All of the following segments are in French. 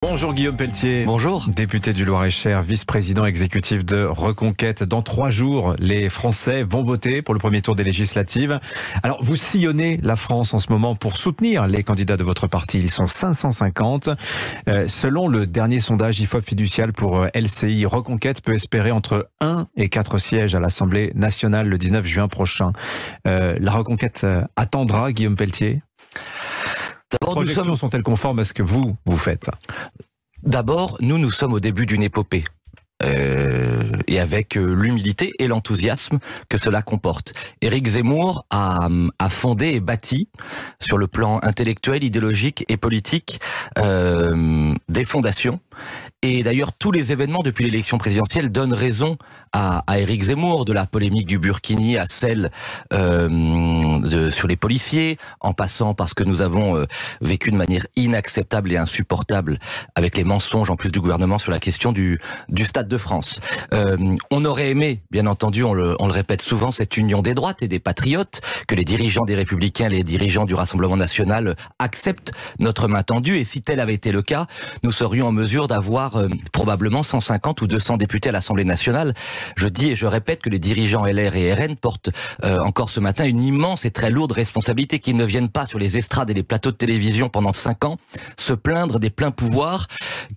Bonjour Guillaume Pelletier. Bonjour. Député du Loir-et-Cher, vice-président exécutif de Reconquête. Dans 3 jours, les Français vont voter pour le premier tour des législatives. Alors, vous sillonnez la France en ce moment pour soutenir les candidats de votre parti. Ils sont 550. Selon le dernier sondage IFOP fiducial pour LCI, Reconquête peut espérer entre 1 et 4 sièges à l'Assemblée nationale le 19 juin prochain. La Reconquête attendra, Guillaume Pelletier? Les projections sont-elles conformes à ce que vous faites? D'abord, nous sommes au début d'une épopée. Et avec l'humilité et l'enthousiasme que cela comporte. Éric Zemmour a fondé et bâti, sur le plan intellectuel, idéologique et politique, des fondations. Et d'ailleurs, tous les événements depuis l'élection présidentielle donnent raison à Éric Zemmour, de la polémique du Burkini à celle sur les policiers, en passant parce que nous avons vécu de manière inacceptable et insupportable avec les mensonges en plus du gouvernement sur la question du Stade de France. On aurait aimé, bien entendu, on le répète souvent, cette union des droites et des patriotes, que les dirigeants des Républicains, les dirigeants du Rassemblement national acceptent notre main tendue, et si tel avait été le cas, nous serions en mesure d'avoir probablement 150 ou 200 députés à l'Assemblée nationale. Je dis et je répète que les dirigeants LR et RN portent encore ce matin une immense et très lourde responsabilité, qu'ils ne viennent pas sur les estrades et les plateaux de télévision pendant 5 ans se plaindre des pleins pouvoirs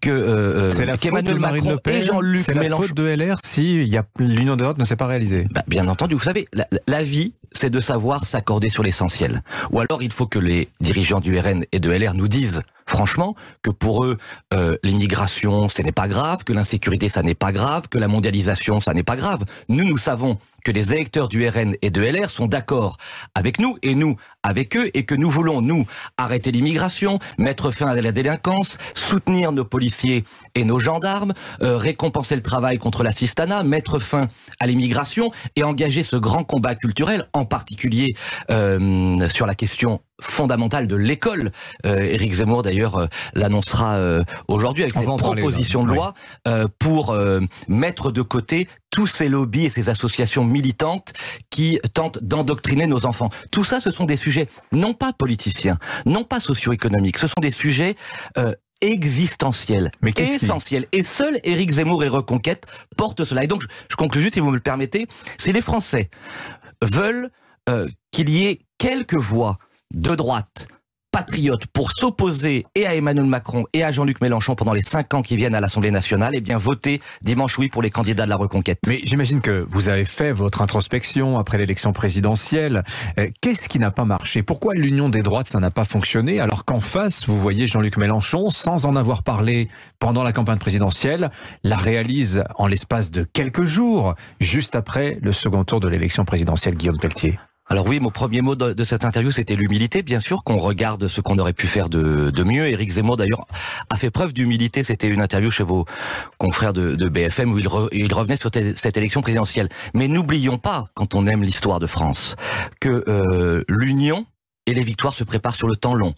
qu'Emmanuel Macron et Jean-Luc Mélenchon... C'est la faute de LR si l'union des droites ne s'est pas réalisée. Bien entendu, vous savez, la vie, c'est de savoir s'accorder sur l'essentiel. Ou alors il faut que les dirigeants du RN et de LR nous disent franchement que pour eux, l'immigration, ce n'est pas grave, que l'insécurité, ça n'est pas grave, que la mondialisation, ça n'est pas grave. Nous savons que les électeurs du RN et de LR sont d'accord avec nous et nous avec eux, et que nous voulons, nous, arrêter l'immigration, mettre fin à la délinquance, soutenir nos policiers et nos gendarmes, récompenser le travail contre l'assistanat, mettre fin à l'immigration et engager ce grand combat culturel, en particulier sur la question fondamentale de l'école. Éric Zemmour d'ailleurs l'annoncera aujourd'hui avec cette proposition de loi pour mettre de côté tous ces lobbies et ces associations militantes qui tentent d'endoctriner nos enfants. Tout ça, ce sont des sujets non pas politiciens, non pas socio-économiques, ce sont des sujets existentiels, essentiels. Et seul Éric Zemmour et Reconquête portent cela. Et donc, je conclue juste, si vous me le permettez, si les Français veulent qu'il y ait quelques voix de droite, patriotes, pour s'opposer et à Emmanuel Macron et à Jean-Luc Mélenchon pendant les 5 ans qui viennent à l'Assemblée nationale, eh bien votez dimanche oui pour les candidats de la Reconquête. Mais j'imagine que vous avez fait votre introspection après l'élection présidentielle. Qu'est-ce qui n'a pas marché? Pourquoi l'union des droites, ça n'a pas fonctionné, alors qu'en face, vous voyez Jean-Luc Mélenchon, sans en avoir parlé pendant la campagne présidentielle, la réalise en l'espace de quelques jours, juste après le second tour de l'élection présidentielle, Guillaume Pelletier? Alors oui, mon premier mot de cette interview, c'était l'humilité. Bien sûr qu'on regarde ce qu'on aurait pu faire de mieux. Éric Zemmour, d'ailleurs, a fait preuve d'humilité. C'était une interview chez vos confrères de BFM où il revenait sur cette élection présidentielle. Mais n'oublions pas, quand on aime l'histoire de France, que l'union et les victoires se préparent sur le temps long.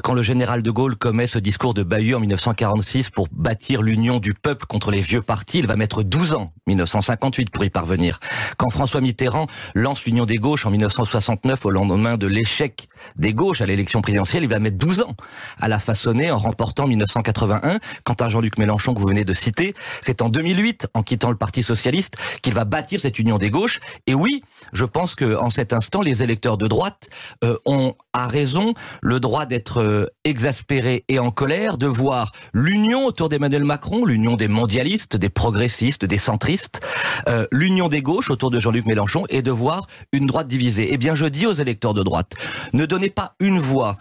Quand le général de Gaulle commet ce discours de Bahut en 1946 pour bâtir l'union du peuple contre les vieux partis, il va mettre 12 ans, 1958, pour y parvenir. Quand François Mitterrand lance l'union des gauches en 1969 au lendemain de l'échec des gauches à l'élection présidentielle, il va mettre 12 ans à la façonner en remportant 1981. Quant à Jean-Luc Mélenchon que vous venez de citer, c'est en 2008, en quittant le Parti socialiste, qu'il va bâtir cette union des gauches. Et oui, je pense que en cet instant, les électeurs de droite ont à raison le droit d'être exaspérés et en colère de voir l'union autour d'Emmanuel Macron, l'union des mondialistes, des progressistes, des centristes, l'union des gauches autour de Jean-Luc Mélenchon, et de voir une droite divisée. Eh bien, je dis aux électeurs de droite, ne donnez pas une voix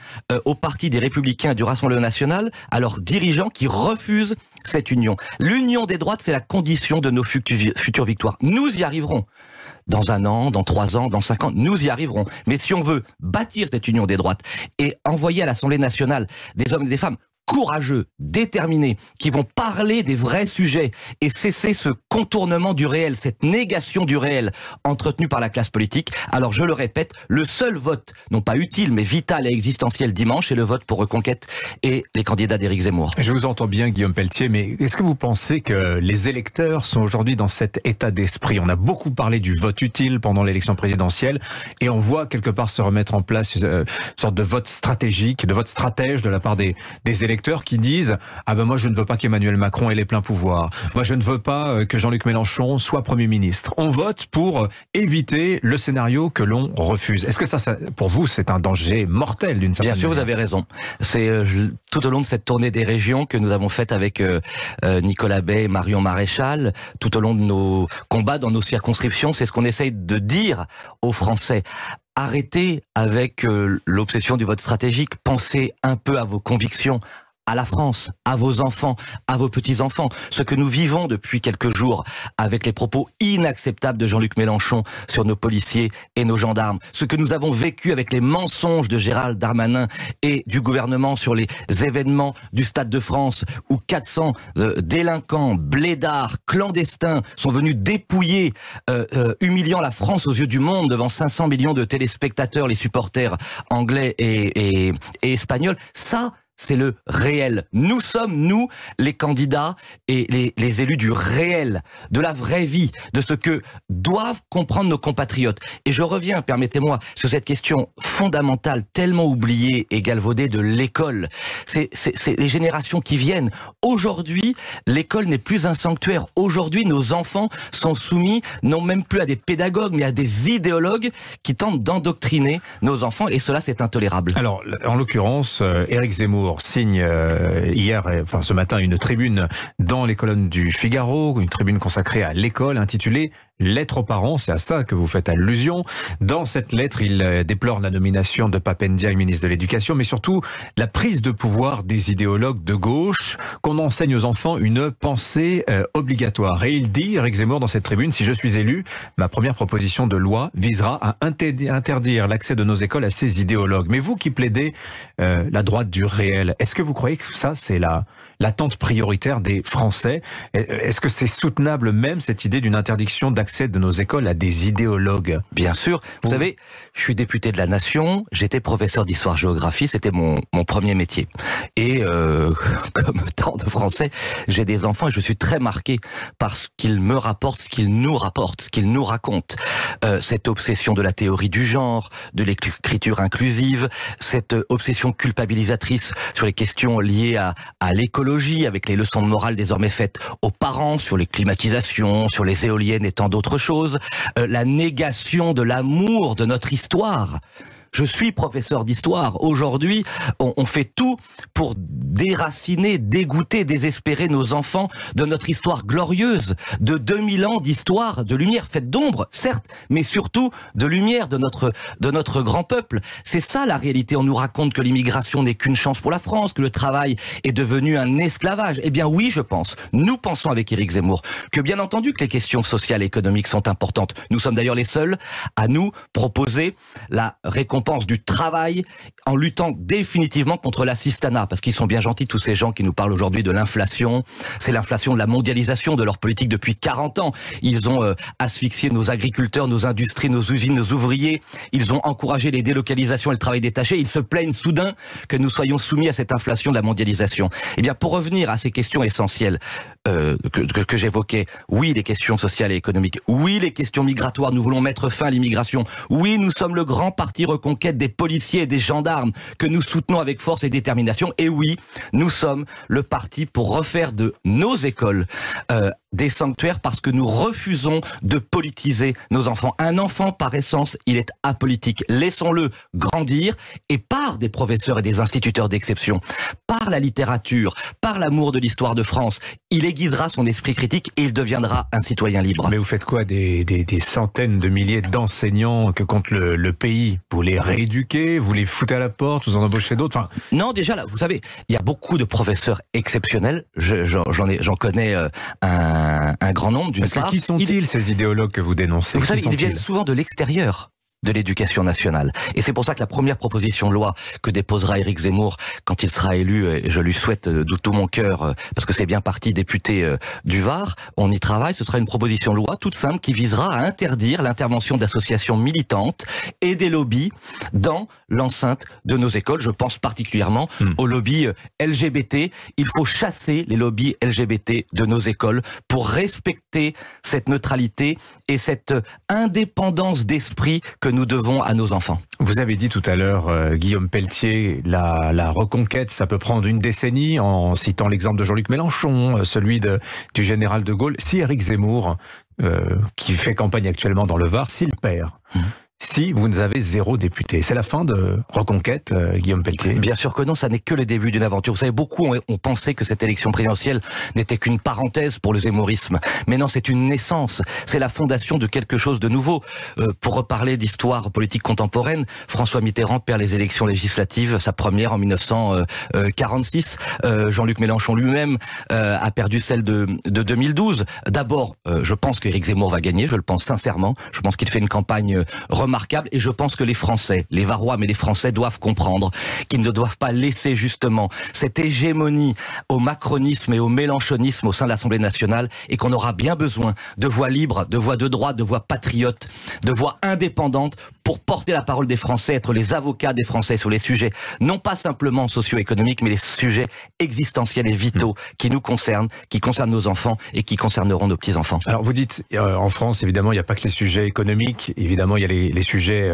au parti des Républicains et du Rassemblement national, à leurs dirigeants qui refusent cette union. L'union des droites, c'est la condition de nos futures victoires. Nous y arriverons. Dans 1 an, dans 3 ans, dans 5 ans, nous y arriverons. Mais si on veut bâtir cette union des droites et envoyer à l'Assemblée nationale des hommes et des femmes courageux, déterminés, qui vont parler des vrais sujets et cesser ce contournement du réel, cette négation du réel entretenue par la classe politique, alors je le répète, le seul vote, non pas utile, mais vital et existentiel dimanche, est le vote pour Reconquête et les candidats d'Éric Zemmour. Je vous entends bien, Guillaume Pelletier, mais est-ce que vous pensez que les électeurs sont aujourd'hui dans cet état d'esprit? On a beaucoup parlé du vote utile pendant l'élection présidentielle et on voit quelque part se remettre en place une sorte de vote stratégique, de vote stratège de la part des électeurs électeurs qui disent « Ah ben moi je ne veux pas qu'Emmanuel Macron ait les pleins pouvoirs. Moi je ne veux pas que Jean-Luc Mélenchon soit Premier ministre. » On vote pour éviter le scénario que l'on refuse. Est-ce que ça, pour vous, c'est un danger mortel d'une certaine manière? Bien sûr, vous avez raison. C'est tout au long de cette tournée des régions que nous avons faite avec Nicolas Bay et Marion Maréchal, tout au long de nos combats dans nos circonscriptions, c'est ce qu'on essaye de dire aux Français. Arrêtez avec l'obsession du vote stratégique, pensez un peu à vos convictions, à la France, à vos enfants, à vos petits-enfants. Ce que nous vivons depuis quelques jours avec les propos inacceptables de Jean-Luc Mélenchon sur nos policiers et nos gendarmes. Ce que nous avons vécu avec les mensonges de Gérald Darmanin et du gouvernement sur les événements du Stade de France où 400 délinquants, blédards, clandestins sont venus dépouiller, humiliant la France aux yeux du monde devant 500 millions de téléspectateurs, les supporters anglais et espagnols. Ça, c'est le réel. Nous sommes, nous, les candidats et les élus du réel, de la vraie vie, de ce que doivent comprendre nos compatriotes. Et je reviens, permettez-moi, sur cette question fondamentale, tellement oubliée et galvaudée de l'école. C'est les générations qui viennent. Aujourd'hui, l'école n'est plus un sanctuaire. Aujourd'hui, nos enfants sont soumis, non même plus à des pédagogues, mais à des idéologues qui tentent d'endoctriner nos enfants. Et cela, c'est intolérable. Alors, en l'occurrence, Éric Zemmour signe ce matin une tribune dans les colonnes du Figaro, une tribune consacrée à l'école intitulée Lettre aux parents, c'est à ça que vous faites allusion. Dans cette lettre, il déplore la nomination de Pape Ndiaye, ministre de l'Éducation, mais surtout la prise de pouvoir des idéologues de gauche, qu'on enseigne aux enfants une pensée obligatoire. Et il dit, Éric Zemmour, dans cette tribune, si je suis élu, ma première proposition de loi visera à interdire l'accès de nos écoles à ces idéologues. Mais vous qui plaidez la droite du réel, est-ce que vous croyez que ça, c'est l'attente prioritaire des Français? Est-ce que c'est soutenable même cette idée d'une interdiction d'accès de nos écoles à des idéologues? Bien sûr. Vous savez, je suis député de la Nation, j'étais professeur d'histoire-géographie, c'était mon premier métier. Et comme tant de Français, j'ai des enfants et je suis très marqué par ce qu'ils me rapportent, ce qu'ils nous rapportent, ce qu'ils nous racontent. Cette obsession de la théorie du genre, de l'écriture inclusive, cette obsession culpabilisatrice sur les questions liées à l'écologie, avec les leçons de morale désormais faites aux parents, sur les climatisations, sur les éoliennes et tant d'autres choses, la négation de l'amour de notre histoire. Je suis professeur d'histoire. Aujourd'hui, on fait tout pour déraciner, dégoûter, désespérer nos enfants de notre histoire glorieuse, de 2000 ans d'histoire, de lumière faite d'ombre, certes, mais surtout de lumière de notre grand peuple. C'est ça la réalité. On nous raconte que l'immigration n'est qu'une chance pour la France, que le travail est devenu un esclavage. Eh bien oui, je pense. Nous pensons avec Éric Zemmour que bien entendu que les questions sociales et économiques sont importantes. Nous sommes d'ailleurs les seuls à nous proposer la récompense du travail en luttant définitivement contre l'assistanat, parce qu'ils sont bien gentils tous ces gens qui nous parlent aujourd'hui de l'inflation. C'est l'inflation de la mondialisation de leur politique depuis 40 ans. Ils ont asphyxié nos agriculteurs, nos industries, nos usines, nos ouvriers. Ils ont encouragé les délocalisations et le travail détaché. Ils se plaignent soudain que nous soyons soumis à cette inflation de la mondialisation. Eh bien, pour revenir à ces questions essentielles que j'évoquais, oui, les questions sociales et économiques, oui, les questions migratoires, nous voulons mettre fin à l'immigration, oui, nous sommes le grand parti reconquête des policiers et des gendarmes que nous soutenons avec force et détermination, et oui, nous sommes le parti pour refaire de nos écoles des sanctuaires parce que nous refusons de politiser nos enfants. Un enfant, par essence, il est apolitique. Laissons-le grandir et par des professeurs et des instituteurs d'exception, par la littérature, par l'amour de l'histoire de France, il aiguisera son esprit critique et il deviendra un citoyen libre. Mais vous faites quoi des centaines de milliers d'enseignants que compte le pays? Vous les rééduquez? Vous les foutez à la porte? Vous en embauchez d'autres? Enfin... Non, déjà, là, vous savez, il y a beaucoup de professeurs exceptionnels. J'en connais un grand nombre, d'une part. Parce que qui sont-ils, ces idéologues que vous dénoncez? Vous savez, ils viennent souvent de l'extérieur de l'éducation nationale. Et c'est pour ça que la première proposition de loi que déposera Éric Zemmour quand il sera élu, et je lui souhaite de tout mon cœur, parce que c'est bien parti député du Var, on y travaille, ce sera une proposition de loi toute simple qui visera à interdire l'intervention d'associations militantes et des lobbies dans l'enceinte de nos écoles. Je pense particulièrement aux lobbies LGBT. Il faut chasser les lobbies LGBT de nos écoles pour respecter cette neutralité et cette indépendance d'esprit que nous devons à nos enfants. Vous avez dit tout à l'heure, Guillaume Pelletier, la reconquête, ça peut prendre une décennie, en citant l'exemple de Jean-Luc Mélenchon, celui du général de Gaulle. Si Éric Zemmour, qui fait campagne actuellement dans le Var, s'il perd, si vous avez 0 député, c'est la fin de reconquête, Guillaume Pelletier? Bien sûr que non, ça n'est que le début d'une aventure. Vous savez, beaucoup ont pensé que cette élection présidentielle n'était qu'une parenthèse pour le zémourisme. Mais non, c'est une naissance, c'est la fondation de quelque chose de nouveau. Pour reparler d'histoire politique contemporaine, François Mitterrand perd les élections législatives, sa première en 1946. Jean-Luc Mélenchon lui-même a perdu celle de 2012. D'abord, je pense qu'Éric Zemmour va gagner, je le pense sincèrement. Je pense qu'il fait une campagne remarquable et je pense que les Français, les Varois, mais les Français doivent comprendre qu'ils ne doivent pas laisser justement cette hégémonie au macronisme et au mélenchonisme au sein de l'Assemblée nationale et qu'on aura bien besoin de voix libres, de voix de droite, de voix patriotes, de voix indépendantes pour porter la parole des Français, être les avocats des Français sur les sujets non pas simplement socio-économiques, mais les sujets existentiels et vitaux qui nous concernent, qui concernent nos enfants et qui concerneront nos petits-enfants. Alors vous dites, en France, évidemment, il n'y a pas que les sujets économiques, évidemment, il y a les sujets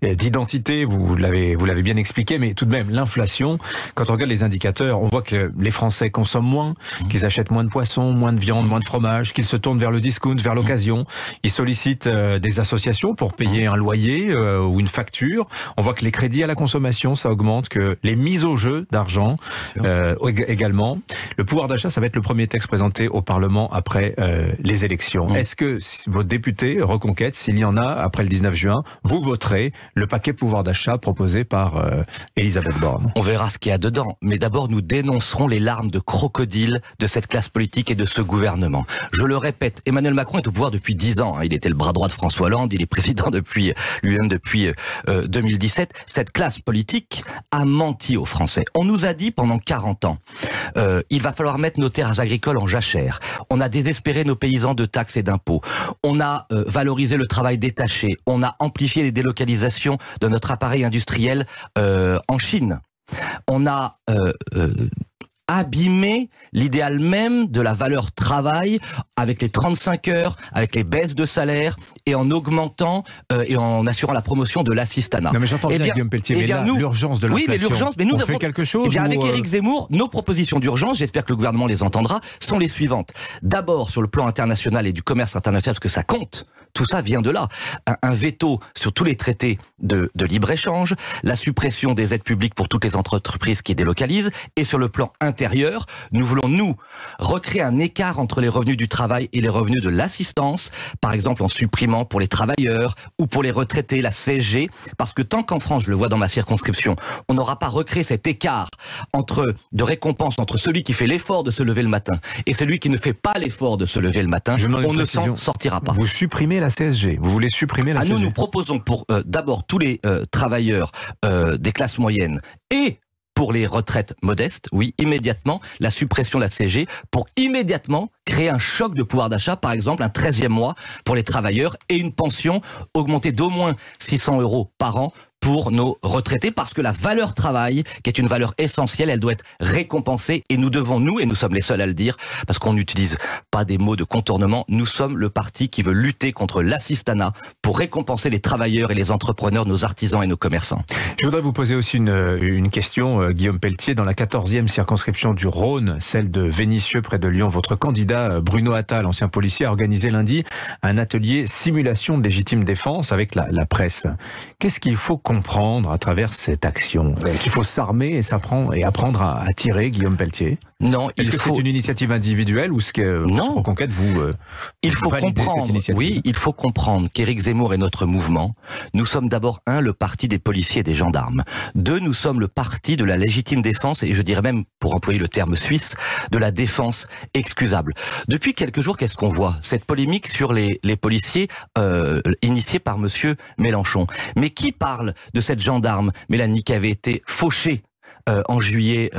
d'identité, vous l'avez bien expliqué, mais tout de même, l'inflation, quand on regarde les indicateurs, on voit que les Français consomment moins, qu'ils achètent moins de poissons, moins de viande, moins de fromage, qu'ils se tournent vers le discount, vers l'occasion, ils sollicitent des associations pour payer un loyer ou une facture. On voit que les crédits à la consommation, ça augmente, que les mises au jeu d'argent également. Le pouvoir d'achat, ça va être le premier texte présenté au Parlement après les élections. Est-ce que vos députés, Reconquête, s'il y en a après le 19 juin, vous voterez le paquet pouvoir d'achat proposé par Elisabeth Borne? On verra ce qu'il y a dedans, mais d'abord nous dénoncerons les larmes de crocodile de cette classe politique et de ce gouvernement. Je le répète, Emmanuel Macron est au pouvoir depuis 10 ans. Il était le bras droit de François Hollande, il est président lui-même depuis 2017. Cette classe politique a menti aux Français. On nous a dit pendant 40 ans, il va falloir mettre nos terres agricoles en jachère. On a désespéré nos paysans de taxes et d'impôts. On a valorisé le travail détaché. On a amplifié les délocalisations de notre appareil industriel en Chine. On a abîmer l'idéal même de la valeur travail avec les 35 heures, avec les baisses de salaire et en augmentant et en assurant la promotion de l'assistanat. Non mais j'entends bien Guillaume Pelletier, mais là, l'urgence de l'inflation, oui, mais l'urgence, mais nous on fait quelque chose avec Éric Zemmour, nos propositions d'urgence, j'espère que le gouvernement les entendra, sont les suivantes. D'abord sur le plan international et du commerce international, parce que ça compte. Tout ça vient de là. Un veto sur tous les traités de libre-échange, la suppression des aides publiques pour toutes les entreprises qui délocalisent, et sur le plan intérieur, nous voulons, nous, recréer un écart entre les revenus du travail et les revenus de l'assistance, par exemple en supprimant pour les travailleurs ou pour les retraités la CSG, parce que tant qu'en France, je le vois dans ma circonscription, on n'aura pas recréé cet écart de récompense entre celui qui fait l'effort de se lever le matin et celui qui ne fait pas l'effort de se lever le matin, on ne s'en sortira pas. Vous supprimez la CSG, vous voulez supprimer la CSG? Nous proposons pour d'abord tous les travailleurs des classes moyennes et pour les retraites modestes, oui, immédiatement, la suppression de la CSG pour immédiatement créer un choc de pouvoir d'achat, par exemple un 13e mois pour les travailleurs et une pension augmentée d'au moins 600 € par an pour nos retraités, parce que la valeur travail, qui est une valeur essentielle, elle doit être récompensée et nous devons, nous, et nous sommes les seuls à le dire, parce qu'on n'utilise pas des mots de contournement, nous sommes le parti qui veut lutter contre l'assistanat pour récompenser les travailleurs et les entrepreneurs, nos artisans et nos commerçants. Je voudrais vous poser aussi une question, Guillaume Pelletier. Dans la 14e circonscription du Rhône, celle de Vénissieux près de Lyon, votre candidat Bruno Attal, ancien policier, a organisé lundi un atelier simulation de légitime défense avec la presse. Qu'est-ce qu'il faut comprendre à travers cette action? Qu'il faut s'armer et apprendre à tirer, Guillaume Pelletier? Non, est-ce que c'est une initiative individuelle ou est-ce que Reconquête il faut comprendre, oui, il faut comprendre qu'Éric Zemmour est notre mouvement. Nous sommes d'abord le parti des policiers et des gendarmes. 2, nous sommes le parti de la légitime défense et je dirais même, pour employer le terme suisse, de la défense excusable. Depuis quelques jours, qu'est-ce qu'on voit? Cette polémique sur les policiers initiée par monsieur Mélenchon. Mais qui parle de cette gendarme, Mélanie, qui avait été fauchée en juillet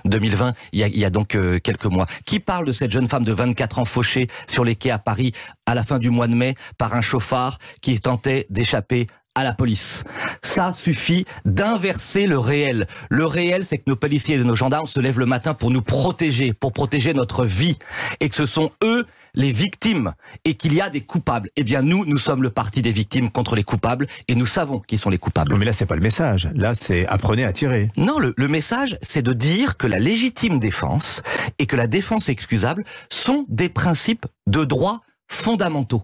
2020, il y a donc quelques mois. Qui parle de cette jeune femme de 24 ans fauchée sur les quais à Paris à la fin du mois de mai par un chauffard qui tentait d'échapper à la police. Ça suffit d'inverser le réel. Le réel, c'est que nos policiers et nos gendarmes se lèvent le matin pour nous protéger, pour protéger notre vie, et que ce sont eux les victimes, et qu'il y a des coupables. Eh bien nous sommes le parti des victimes contre les coupables, et nous savons qui sont les coupables. Mais là, c'est pas le message. Là, c'est apprenez à tirer. Non, le message, c'est de dire que la légitime défense et que la défense excusable sont des principes de droit fondamentaux.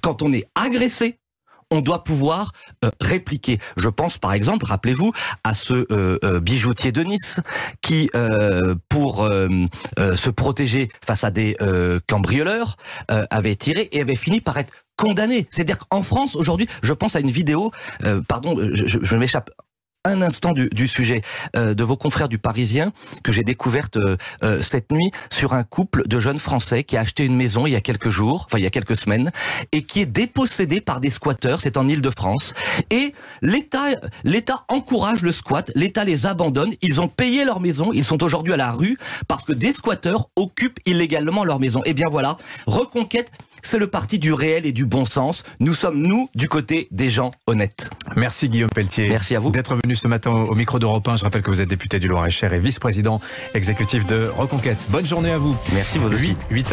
Quand on est agressé, on doit pouvoir répliquer. Je pense par exemple, rappelez-vous, à ce bijoutier de Nice qui, pour se protéger face à des cambrioleurs, avait tiré et avait fini par être condamné. C'est-à-dire qu'en France, aujourd'hui, je pense à une vidéo, pardon, je m'échappe un instant du sujet de vos confrères du Parisien que j'ai découverte cette nuit sur un couple de jeunes Français qui a acheté une maison il y a quelques jours, enfin il y a quelques semaines, et qui est dépossédé par des squatteurs, c'est en Île-de-France, et l'État encourage le squat, l'État les abandonne, ils ont payé leur maison, ils sont aujourd'hui à la rue parce que des squatteurs occupent illégalement leur maison. Et bien voilà, Reconquête, c'est le parti du réel et du bon sens. Nous sommes, nous, du côté des gens honnêtes. Merci Guillaume Pelletier. Merci à vous d'être venu ce matin au micro d'Europe 1. Je rappelle que vous êtes député du Loir-et-Cher et vice-président exécutif de Reconquête. Bonne journée à vous. Merci, vous aussi. 8